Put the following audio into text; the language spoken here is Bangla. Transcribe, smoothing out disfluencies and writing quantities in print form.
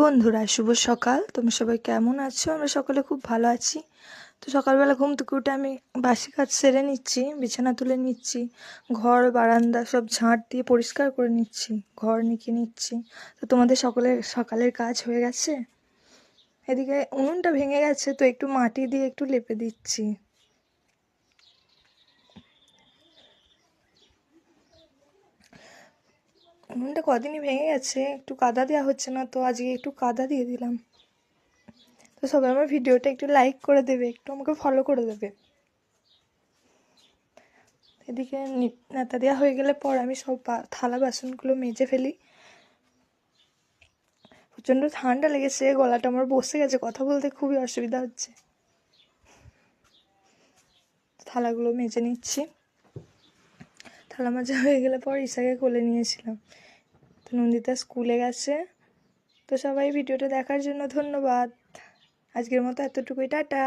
বন্ধুরা, শুভ সকাল। তোমরা সবাই কেমন আছো? আমরা সকলে খুব ভালো আছি। তো সকালবেলা ঘুম থেকে উঠে আমি বাসি কাজ সেরে নিচ্ছি, বিছানা তুলে নিচ্ছি, ঘর বারান্দা সব ঝাঁট দিয়ে পরিষ্কার করে নিচ্ছি, ঘর নিখে নিচ্ছি। তো তোমাদের সকলের সকালের কাজ হয়ে গেছে? এদিকে উনুনটা ভেঙে গেছে, তো একটু মাটি দিয়ে একটু লেপে দিচ্ছি। উনুনটা কদিনই ভেঙে গেছে, একটু কাদা দেওয়া হচ্ছে না, তো আজকে একটু কাদা দিয়ে দিলাম। তো সবাই আমার ভিডিওটা একটু লাইক করে দেবে, একটু আমাকে ফলো করে দেবে। এদিকে নেতা দেওয়া হয়ে গেলে পর আমি সব থালা বাসনগুলো মেজে ফেলি। প্রচণ্ড ঠান্ডা লেগেছে, গলাটা আমার বসে গেছে, কথা বলতে খুবই অসুবিধা হচ্ছে। থালাগুলো মেজে নিচ্ছি। থালা মাজা হয়ে গেলে পর ঈশাকে কোলে নিয়েছিলাম। তো নন্দিতা স্কুলে গেছে। তো সবাই ভিডিওটা দেখার জন্য ধন্যবাদ। আজকের মতো এতটুকুই, টাটা।